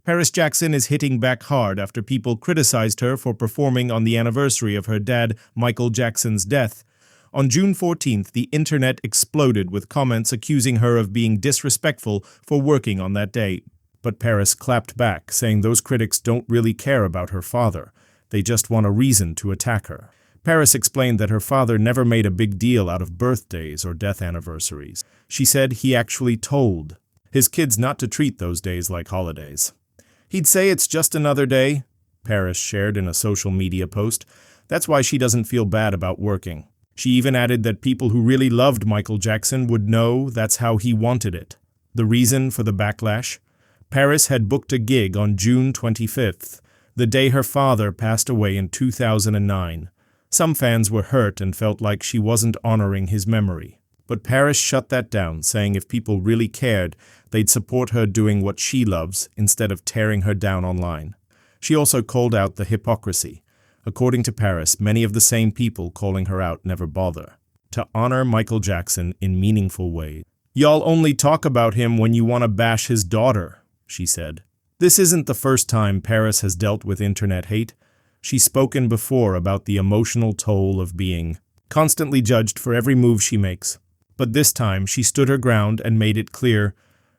Paris Jackson is hitting back hard after people criticized her for performing on the anniversary of her dad, Michael Jackson's death. On June 14th, the internet exploded with comments accusing her of being disrespectful for working on that day. But Paris clapped back, saying those critics don't really care about her father. They just want a reason to attack her. Paris explained that her father never made a big deal out of birthdays or death anniversaries. She said he actually told his kids not to treat those days like holidays. He'd say it's just another day, Paris shared in a social media post. That's why she doesn't feel bad about working. She even added that people who really loved Michael Jackson would know that's how he wanted it. The reason for the backlash? Paris had booked a gig on June 25th, the day her father passed away in 2009. Some fans were hurt and felt like she wasn't honoring his memory. But Paris shut that down, saying if people really cared, they'd support her doing what she loves instead of tearing her down online. She also called out the hypocrisy. According to Paris, many of the same people calling her out never bother to honor Michael Jackson in meaningful ways. "Y'all only talk about him when you want to bash his daughter," she said. This isn't the first time Paris has dealt with internet hate. She's spoken before about the emotional toll of being constantly judged for every move she makes. But this time, she stood her ground and made it clear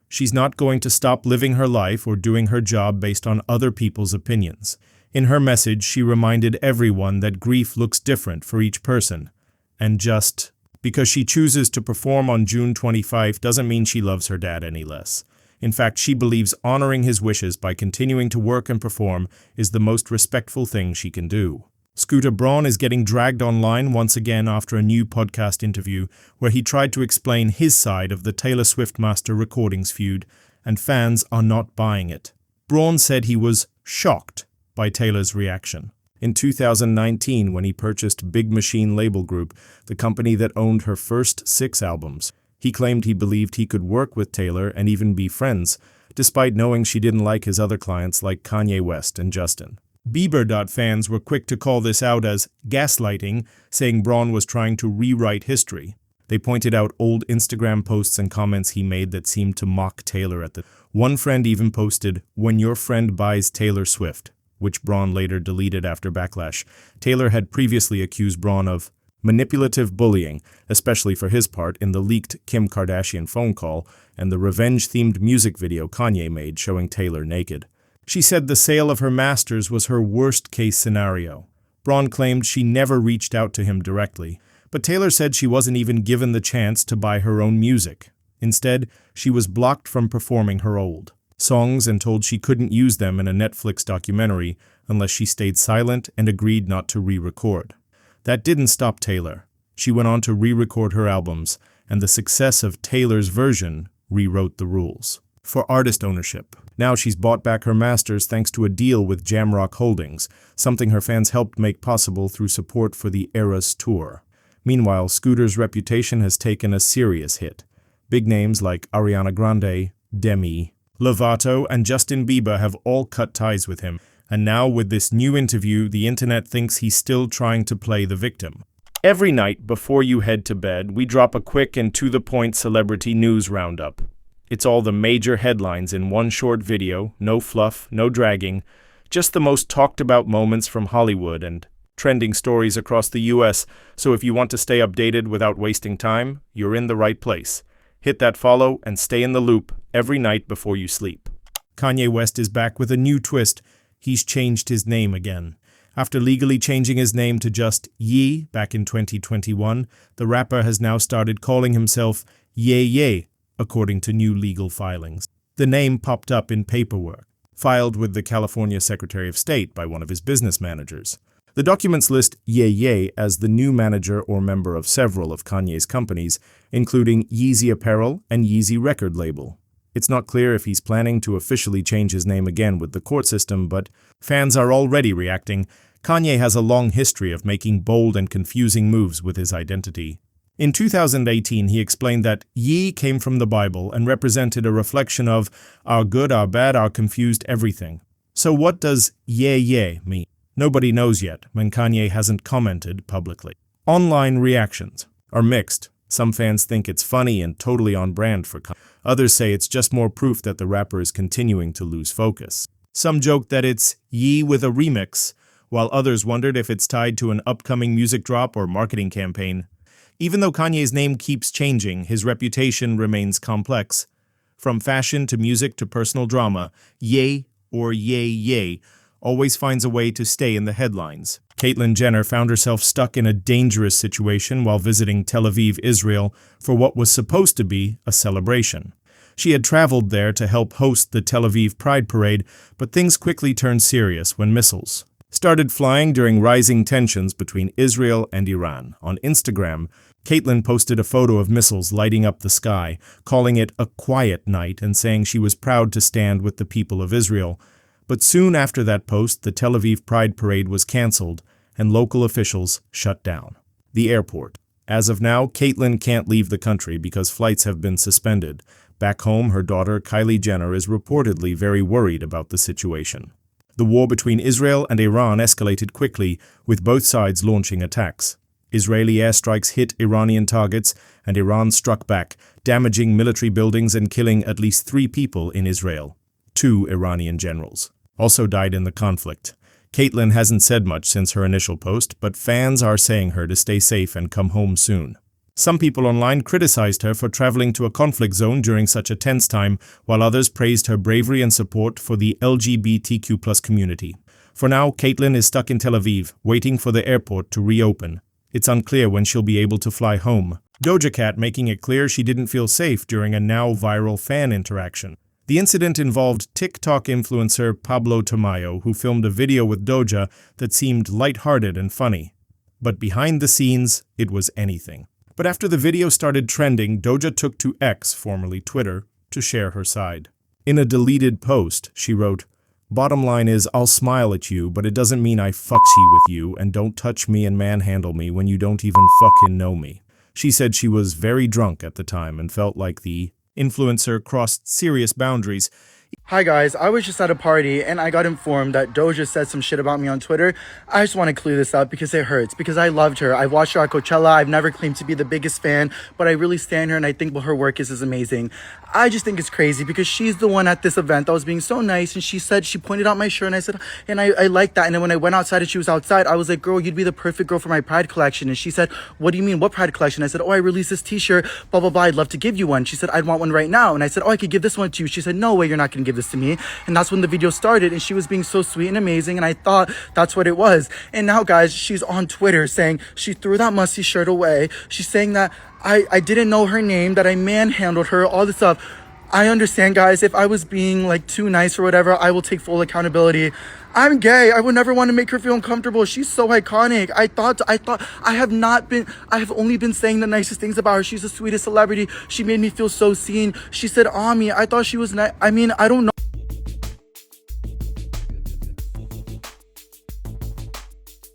she's not going to stop living her life or doing her job based on other people's opinions. In her message, she reminded everyone that grief looks different for each person. And just because she chooses to perform on June 25 doesn't mean she loves her dad any less. In fact, she believes honoring his wishes by continuing to work and perform is the most respectful thing she can do. Scooter Braun is getting dragged online once again after a new podcast interview where he tried to explain his side of the Taylor Swift Master Recordings feud, and fans are not buying it. Braun said he was shocked by Taylor's reaction. In 2019, when he purchased Big Machine Label Group, the company that owned her first 6 albums, he claimed he believed he could work with Taylor and even be friends, despite knowing she didn't like his other clients like Kanye West and Justin. Bieber. Fans were quick to call this out as gaslighting, saying Braun was trying to rewrite history. They pointed out old Instagram posts and comments he made that seemed to mock Taylor at the. One friend even posted, "When your friend buys Taylor Swift," which Braun later deleted after backlash. Taylor had previously accused Braun of manipulative bullying, especially for his part in the leaked Kim Kardashian phone call and the revenge-themed music video Kanye made showing Taylor naked. She said the sale of her masters was her worst-case scenario. Braun claimed she never reached out to him directly, but Taylor said she wasn't even given the chance to buy her own music. Instead, she was blocked from performing her old songs and told she couldn't use them in a Netflix documentary unless she stayed silent and agreed not to re-record. That didn't stop Taylor. She went on to re-record her albums, and the success of Taylor's version rewrote the rules for artist ownership. Now she's bought back her masters thanks to a deal with Jamrock Holdings, something her fans helped make possible through support for the Eras tour. Meanwhile, Scooter's reputation has taken a serious hit. Big names like Ariana Grande, Demi Lovato, and Justin Bieber have all cut ties with him. And now, with this new interview, the internet thinks he's still trying to play the victim. Every night before you head to bed, we drop a quick and to-the-point celebrity news roundup. It's all the major headlines in one short video, no fluff, no dragging, just the most talked-about moments from Hollywood and trending stories across the US. So if you want to stay updated without wasting time, you're in the right place. Hit that follow and stay in the loop every night before you sleep. Kanye West is back with a new twist. He's changed his name again. After legally changing his name to just Ye back in 2021, the rapper has now started calling himself Ye Ye, according to new legal filings. The name popped up in paperwork, filed with the California Secretary of State by one of his business managers. The documents list Ye Ye as the new manager or member of several of Kanye's companies, including Yeezy Apparel and Yeezy Record Label. It's not clear if he's planning to officially change his name again with the court system, but fans are already reacting. Kanye has a long history of making bold and confusing moves with his identity. In 2018, he explained that Ye came from the Bible and represented a reflection of our good, our bad, our confused everything. So what does Ye Ye mean? Nobody knows yet, when Kanye hasn't commented publicly. Online reactions are mixed. Some fans think it's funny and totally on brand for Kanye. Others say it's just more proof that the rapper is continuing to lose focus. Some joked that it's Ye with a remix, while others wondered if it's tied to an upcoming music drop or marketing campaign. Even though Kanye's name keeps changing, his reputation remains complex. From fashion to music to personal drama, Ye or Ye always finds a way to stay in the headlines. Caitlyn Jenner found herself stuck in a dangerous situation while visiting Tel Aviv, Israel, for what was supposed to be a celebration. She had traveled there to help host the Tel Aviv Pride Parade, but things quickly turned serious when missiles started flying during rising tensions between Israel and Iran. On Instagram, Caitlyn posted a photo of missiles lighting up the sky, calling it a quiet night and saying she was proud to stand with the people of Israel. But soon after that post, the Tel Aviv Pride Parade was canceled and local officials shut down the airport. As of now, Caitlyn can't leave the country because flights have been suspended. Back home, her daughter, Caitlyn Jenner, is reportedly very worried about the situation. The war between Israel and Iran escalated quickly, with both sides launching attacks. Israeli airstrikes hit Iranian targets, and Iran struck back, damaging military buildings and killing at least 3 people in Israel. 2 Iranian generals also died in the conflict. Caitlyn hasn't said much since her initial post, but fans are saying her to stay safe and come home soon. Some people online criticized her for traveling to a conflict zone during such a tense time, while others praised her bravery and support for the LGBTQ+ community. For now, Caitlyn is stuck in Tel Aviv, waiting for the airport to reopen. It's unclear when she'll be able to fly home. Doja Cat making it clear she didn't feel safe during a now viral fan interaction. The incident involved TikTok influencer Pablo Tamayo, who filmed a video with Doja that seemed lighthearted and funny. But behind the scenes, it was anything. But after the video started trending, Doja took to X, formerly Twitter, to share her side. In a deleted post, she wrote, "Bottom line is, I'll smile at you, but it doesn't mean I fucksy with you, and don't touch me and manhandle me when you don't even fucking know me." She said she was very drunk at the time and felt like the influencer crossed serious boundaries. Hi guys, I was just at a party and I got informed that Doja said some shit about me on Twitter. I just want to clear this up because it hurts, because I loved her. I watched her at Coachella. I've never claimed to be the biggest fan, but I really stand her and I think her work is amazing. I just think it's crazy because she's the one at this event that was being so nice, and she pointed out my shirt, and I said, and I like that. And then when I went outside and she was outside, I was like, girl, you'd be the perfect girl for my Pride collection. And she said, what do you mean? What Pride collection? I said, oh, I released this t-shirt, blah, blah, blah. I'd love to give you one. She said, I'd want one right now. And I said, oh, I could give this one to you. She said, no way, you're not going to give this to me. And that's when the video started, and she was being so sweet and amazing, and I thought that's what it was. And now, guys, she's on Twitter saying she threw that musty shirt away. She's saying that I didn't know her name, that I manhandled her, all this stuff. I understand, guys, if I was being like too nice or whatever, I will take full accountability. I'm gay. I would never want to make her feel uncomfortable. She's so iconic. I have only been saying the nicest things about her. She's the sweetest celebrity. She made me feel so seen. She said, Ami, I thought she was nice. I mean, I don't know.